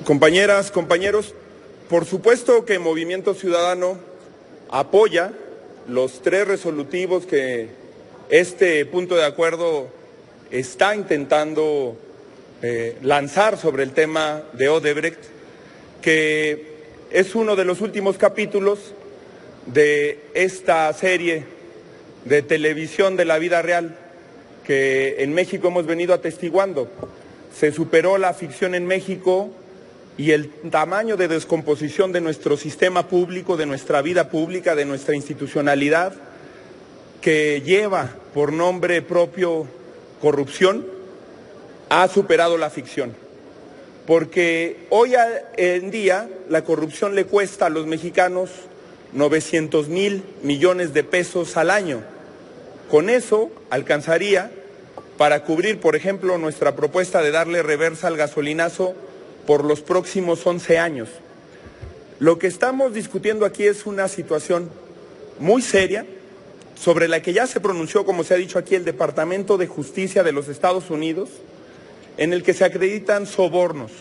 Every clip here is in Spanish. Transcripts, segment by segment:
Compañeras, compañeros, por supuesto que Movimiento Ciudadano apoya los 3 resolutivos que este punto de acuerdo está intentando lanzar sobre el tema de Odebrecht, que es uno de los últimos capítulos de esta serie de televisión de la vida real que en México hemos venido atestiguando. Se superó la ficción en México y el tamaño de descomposición de nuestro sistema público, de nuestra vida pública, de nuestra institucionalidad, que lleva por nombre propio corrupción, ha superado la ficción. Porque hoy en día la corrupción le cuesta a los mexicanos 900,000 millones de pesos al año. Con eso alcanzaría para cubrir, por ejemplo, nuestra propuesta de darle reversa al gasolinazo por los próximos 11 años. Lo que estamos discutiendo aquí es una situación muy seria sobre la que ya se pronunció, como se ha dicho aquí, el Departamento de Justicia de los Estados Unidos, en el que se acreditan sobornos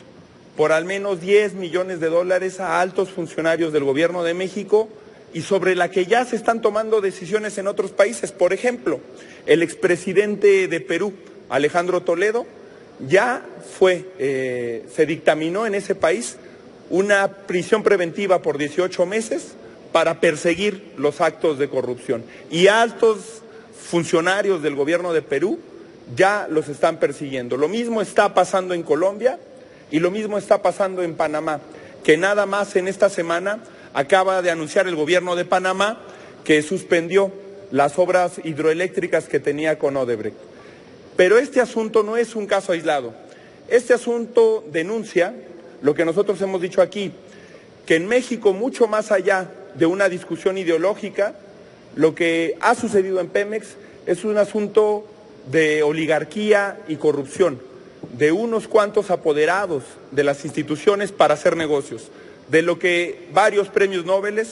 por al menos $10 millones a altos funcionarios del Gobierno de México y sobre la que ya se están tomando decisiones en otros países. Por ejemplo, el expresidente de Perú, Alejandro Toledo, ya se dictaminó en ese país una prisión preventiva por 18 meses para perseguir los actos de corrupción. Y altos funcionarios del Gobierno de Perú ya los están persiguiendo. Lo mismo está pasando en Colombia y lo mismo está pasando en Panamá, que nada más en esta semana acaba de anunciar el Gobierno de Panamá que suspendió las obras hidroeléctricas que tenía con Odebrecht. Pero este asunto no es un caso aislado. Este asunto denuncia lo que nosotros hemos dicho aquí, que en México, mucho más allá de una discusión ideológica, lo que ha sucedido en Pemex es un asunto de oligarquía y corrupción, de unos cuantos apoderados de las instituciones para hacer negocios, de lo que varios premios Nobel,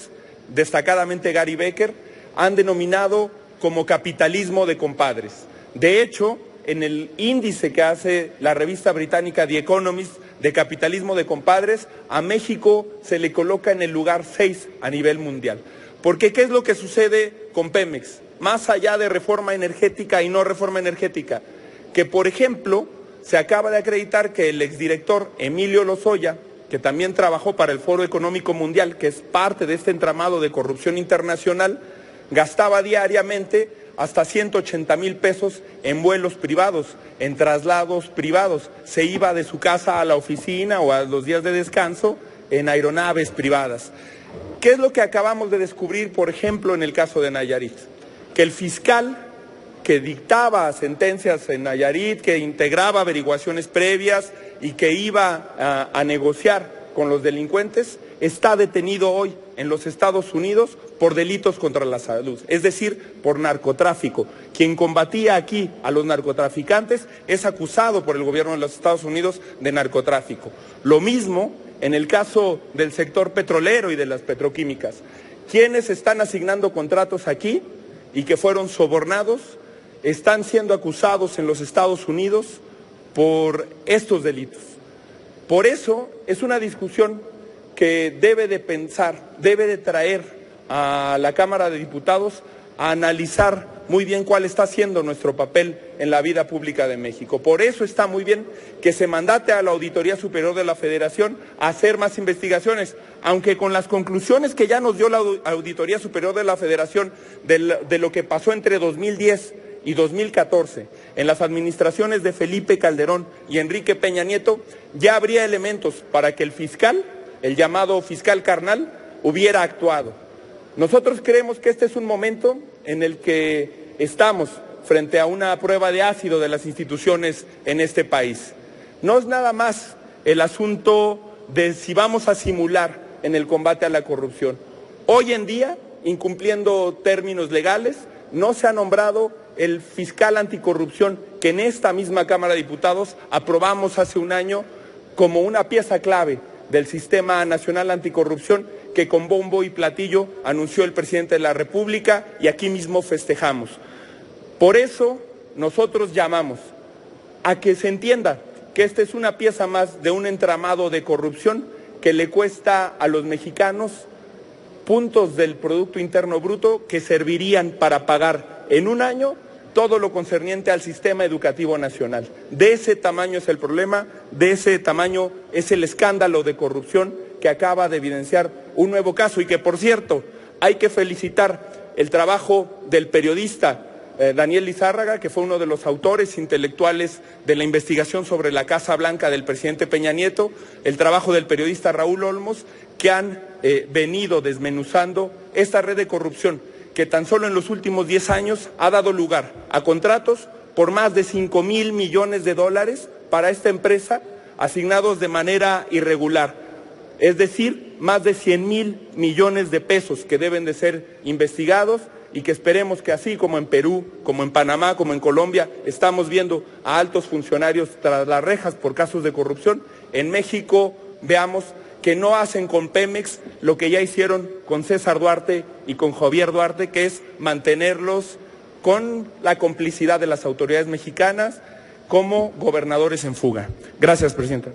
destacadamente Gary Becker, han denominado como capitalismo de compadres. De hecho, en el índice que hace la revista británica The Economist de capitalismo de compadres, a México se le coloca en el lugar 6 a nivel mundial. Porque ¿qué es lo que sucede con Pemex? Más allá de reforma energética y no reforma energética, que por ejemplo se acaba de acreditar que el exdirector Emilio Lozoya, que también trabajó para el Foro Económico Mundial, que es parte de este entramado de corrupción internacional, gastaba diariamente hasta 180,000 pesos en vuelos privados, en traslados privados. Se iba de su casa a la oficina o a los días de descanso en aeronaves privadas. ¿Qué es lo que acabamos de descubrir, por ejemplo, en el caso de Nayarit? Que el fiscal que dictaba sentencias en Nayarit, que integraba averiguaciones previas y que iba a negociar con los delincuentes, está detenido hoy en los Estados Unidos por delitos contra la salud, es decir, por narcotráfico. Quien combatía aquí a los narcotraficantes es acusado por el gobierno de los Estados Unidos de narcotráfico. Lo mismo en el caso del sector petrolero y de las petroquímicas. Quienes están asignando contratos aquí y que fueron sobornados están siendo acusados en los Estados Unidos por estos delitos. Por eso es una discusión que debe de pensar, debe de traer a la Cámara de Diputados a analizar muy bien cuál está siendo nuestro papel en la vida pública de México. Por eso está muy bien que se mandate a la Auditoría Superior de la Federación a hacer más investigaciones, aunque con las conclusiones que ya nos dio la Auditoría Superior de la Federación de lo que pasó entre 2010 y 2014 en las administraciones de Felipe Calderón y Enrique Peña Nieto, ya habría elementos para que el fiscal, el llamado fiscal carnal, hubiera actuado. Nosotros creemos que este es un momento en el que estamos frente a una prueba de ácido de las instituciones en este país. No es nada más el asunto de si vamos a simular en el combate a la corrupción. Hoy en día, incumpliendo términos legales, no se ha nombrado el fiscal anticorrupción que en esta misma Cámara de Diputados aprobamos hace un año como una pieza clave del Sistema Nacional Anticorrupción que con bombo y platillo anunció el presidente de la República y aquí mismo festejamos. Por eso nosotros llamamos a que se entienda que esta es una pieza más de un entramado de corrupción que le cuesta a los mexicanos puntos del Producto Interno Bruto que servirían para pagar en un año todo lo concerniente al sistema educativo nacional. De ese tamaño es el problema, de ese tamaño es el escándalo de corrupción que acaba de evidenciar un nuevo caso y que, por cierto, hay que felicitar el trabajo del periodista Daniel Lizárraga, que fue uno de los autores intelectuales de la investigación sobre la Casa Blanca del presidente Peña Nieto, el trabajo del periodista Raúl Olmos, que han venido desmenuzando esta red de corrupción que tan solo en los últimos 10 años ha dado lugar a contratos por más de 5,000 millones de dólares para esta empresa, asignados de manera irregular. Es decir, más de 100,000 millones de pesos que deben de ser investigados y que esperemos que así como en Perú, como en Panamá, como en Colombia, estamos viendo a altos funcionarios tras las rejas por casos de corrupción, en México veamos que no hacen con Pemex lo que ya hicieron con César Duarte y con Javier Duarte, que es mantenerlos con la complicidad de las autoridades mexicanas como gobernadores en fuga. Gracias, presidenta.